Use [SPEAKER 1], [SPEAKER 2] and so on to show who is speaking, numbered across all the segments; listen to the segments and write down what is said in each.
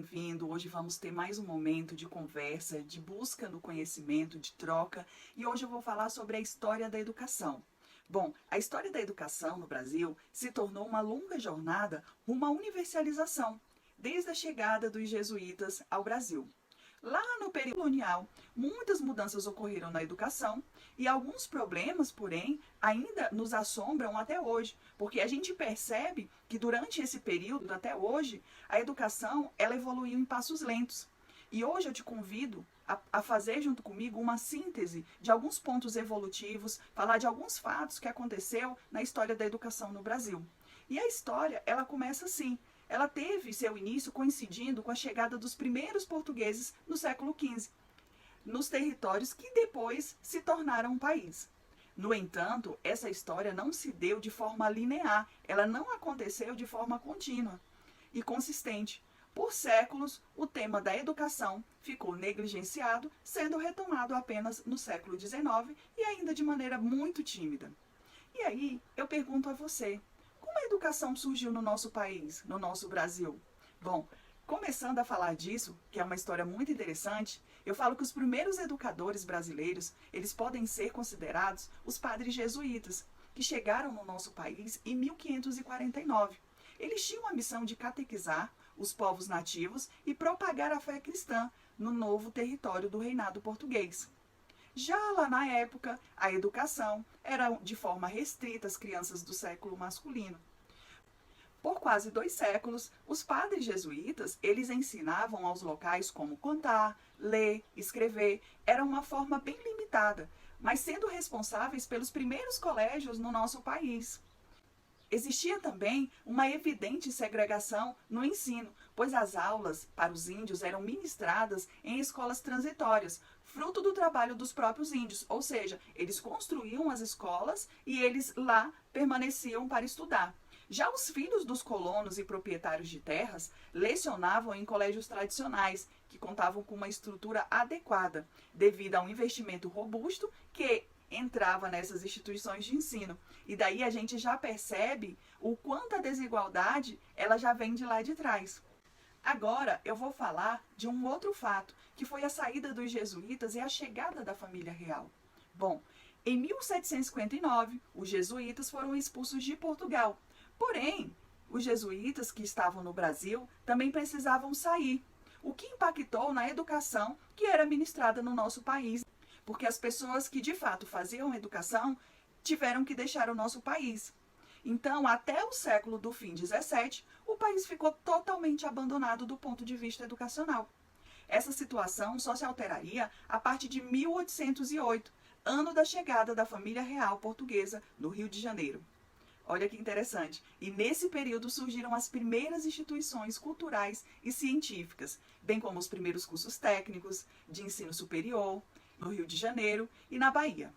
[SPEAKER 1] bem-vindo. Hoje vamos ter mais um momento de conversa, de busca do conhecimento, de troca. E hoje eu vou falar sobre a história da educação. Bom, a história da educação no Brasil se tornou uma longa jornada rumo à universalização, desde a chegada dos jesuítas ao Brasil. Lá no período colonial, muitas mudanças ocorreram na educação e alguns problemas, porém, ainda nos assombram até hoje, porque a gente percebe que durante esse período até hoje, a educação ela evoluiu em passos lentos. E hoje eu te convido a fazer junto comigo uma síntese de alguns pontos evolutivos, falar de alguns fatos que aconteceu na história da educação no Brasil. E a história, ela começa assim. Ela teve seu início coincidindo com a chegada dos primeiros portugueses no século XV, nos territórios que depois se tornaram um país. No entanto, essa história não se deu de forma linear, ela não aconteceu de forma contínua e consistente. Por séculos, o tema da educação ficou negligenciado, sendo retomado apenas no século XIX e ainda de maneira muito tímida. E aí, eu pergunto a você, como a educação surgiu no nosso país, no nosso Brasil? Bom, começando a falar disso, que é uma história muito interessante, eu falo que os primeiros educadores brasileiros, eles podem ser considerados os padres jesuítas, que chegaram no nosso país em 1549. Eles tinham a missão de catequizar os povos nativos e propagar a fé cristã no novo território do reinado português. Já lá na época, a educação era de forma restrita às crianças do século masculino. Por quase 2 séculos, os padres jesuítas, eles ensinavam aos locais como contar, ler, escrever. Era uma forma bem limitada, mas sendo responsáveis pelos primeiros colégios no nosso país. Existia também uma evidente segregação no ensino, pois as aulas para os índios eram ministradas em escolas transitórias, fruto do trabalho dos próprios índios, ou seja, eles construíam as escolas e eles lá permaneciam para estudar. Já os filhos dos colonos e proprietários de terras lecionavam em colégios tradicionais, que contavam com uma estrutura adequada, devido a um investimento robusto que entrava nessas instituições de ensino. E daí a gente já percebe o quanto a desigualdade ela já vem de lá de trás. Agora eu vou falar de um outro fato, que foi a saída dos jesuítas e a chegada da família real. Bom, em 1759, os jesuítas foram expulsos de Portugal. Porém, os jesuítas que estavam no Brasil também precisavam sair, o que impactou na educação que era ministrada no nosso país, porque as pessoas que de fato faziam educação tiveram que deixar o nosso país. Então, até o século do fim 17, o país ficou totalmente abandonado do ponto de vista educacional. Essa situação só se alteraria a partir de 1808, ano da chegada da família real portuguesa no Rio de Janeiro. Olha que interessante. E nesse período surgiram as primeiras instituições culturais e científicas, bem como os primeiros cursos técnicos de ensino superior, no Rio de Janeiro e na Bahia.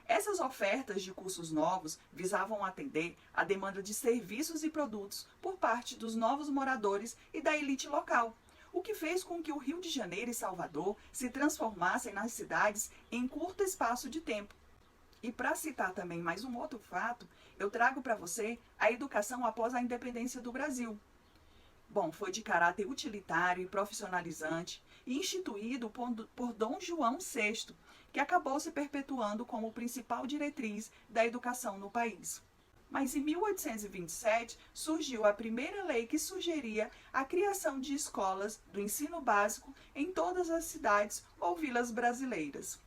[SPEAKER 1] Essas ofertas de cursos novos visavam atender à demanda de serviços e produtos por parte dos novos moradores e da elite local, o que fez com que o Rio de Janeiro e Salvador se transformassem nas cidades em curto espaço de tempo. E para citar também mais um outro fato, eu trago para você a educação após a independência do Brasil. Bom, foi de caráter utilitário e profissionalizante e instituído por Dom João VI, que acabou se perpetuando como principal diretriz da educação no país. Mas em 1827 surgiu a primeira lei que sugeria a criação de escolas do ensino básico em todas as cidades ou vilas brasileiras.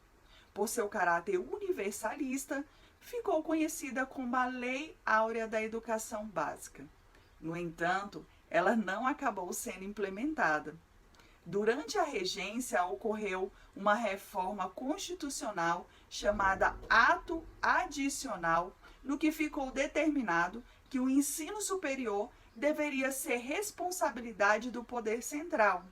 [SPEAKER 1] Por seu caráter universalista, ficou conhecida como a Lei Áurea da Educação Básica. No entanto, ela não acabou sendo implementada. Durante a regência ocorreu uma reforma constitucional chamada Ato Adicional, no que ficou determinado que o ensino superior deveria ser responsabilidade do poder central,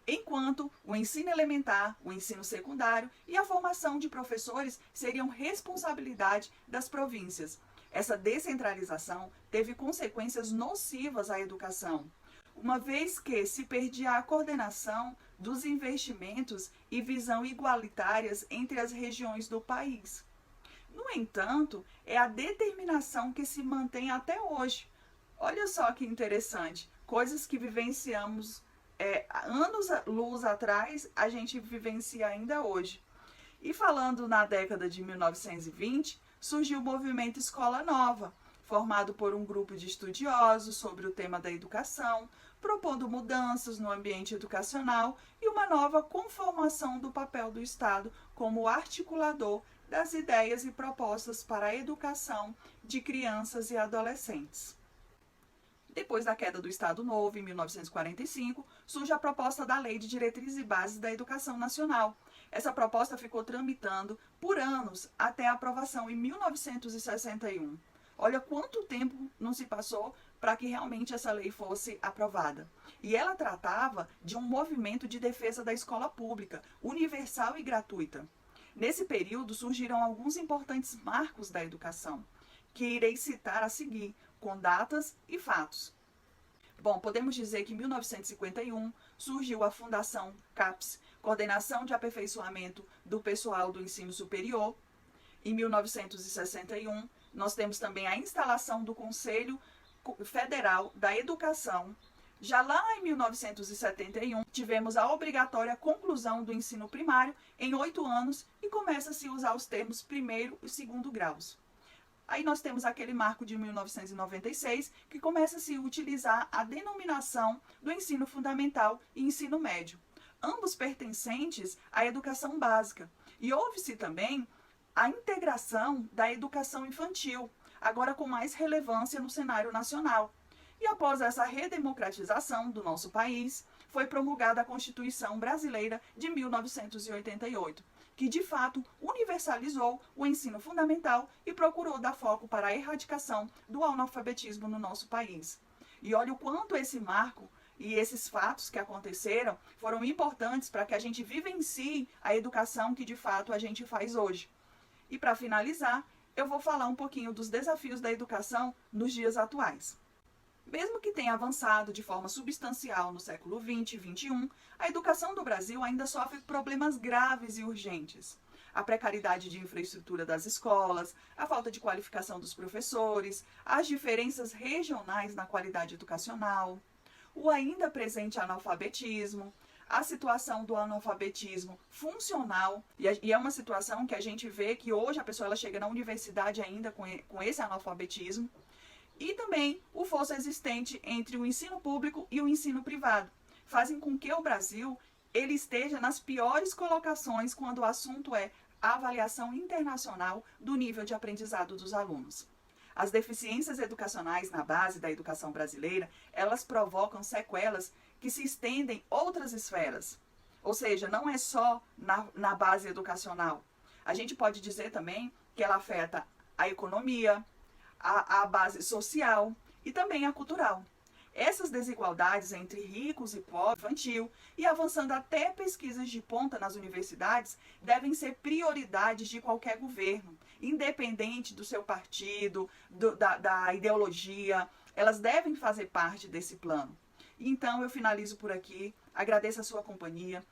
[SPEAKER 1] enquanto o ensino elementar, o ensino secundário e a formação de professores seriam responsabilidade das províncias. Essa descentralização teve consequências nocivas à educação, uma vez que se perdia a coordenação dos investimentos e visão igualitárias entre as regiões do país. No entanto, é a determinação que se mantém até hoje. Olha só que interessante, coisas que vivenciamos anos-luz atrás, a gente vivencia ainda hoje. E falando na década de 1920, surgiu o movimento Escola Nova, formado por um grupo de estudiosos sobre o tema da educação, propondo mudanças no ambiente educacional e uma nova conformação do papel do Estado como articulador das ideias e propostas para a educação de crianças e adolescentes. Depois da queda do Estado Novo, em 1945, surge a proposta da Lei de Diretrizes e Bases da Educação Nacional. Essa proposta ficou tramitando por anos até a aprovação em 1961. Olha quanto tempo não se passou para que realmente essa lei fosse aprovada. E ela tratava de um movimento de defesa da escola pública, universal e gratuita. Nesse período surgiram alguns importantes marcos da educação, que irei citar a seguir, com datas e fatos. Bom, podemos dizer que em 1951 surgiu a Fundação CAPES, Coordenação de Aperfeiçoamento do Pessoal do Ensino Superior. Em 1961, nós temos também a instalação do Conselho Federal da Educação. Já lá em 1971, tivemos a obrigatória conclusão do ensino primário em 8 anos e começa-se a usar os termos primeiro e segundo graus. Aí nós temos aquele marco de 1996, que começa a se utilizar a denominação do ensino fundamental e ensino médio, ambos pertencentes à educação básica. E houve-se também a integração da educação infantil, agora com mais relevância no cenário nacional. E após essa redemocratização do nosso país, foi promulgada a Constituição Brasileira de 1988, que de fato universalizou o ensino fundamental e procurou dar foco para a erradicação do analfabetismo no nosso país. E olha o quanto esse marco e esses fatos que aconteceram foram importantes para que a gente vivencie a educação que de fato a gente faz hoje. E para finalizar, eu vou falar um pouquinho dos desafios da educação nos dias atuais. Mesmo que tenha avançado de forma substancial no século XX e XXI, a educação do Brasil ainda sofre problemas graves e urgentes. A precariedade de infraestrutura das escolas, a falta de qualificação dos professores, as diferenças regionais na qualidade educacional, o ainda presente analfabetismo, a situação do analfabetismo funcional, e é uma situação que a gente vê que hoje a pessoa ela chega na universidade ainda com esse analfabetismo, e também o fosso existente entre o ensino público e o ensino privado, fazem com que o Brasil ele esteja nas piores colocações quando o assunto é a avaliação internacional do nível de aprendizado dos alunos. As deficiências educacionais na base da educação brasileira, elas provocam sequelas que se estendem outras esferas. Ou seja, não é só na base educacional. A gente pode dizer também que ela afeta a economia, a base social e também a cultural. Essas desigualdades entre ricos e pobres infantil e avançando até pesquisas de ponta nas universidades devem ser prioridades de qualquer governo, independente do seu partido, da ideologia, elas devem fazer parte desse plano. Então eu finalizo por aqui, agradeço a sua companhia.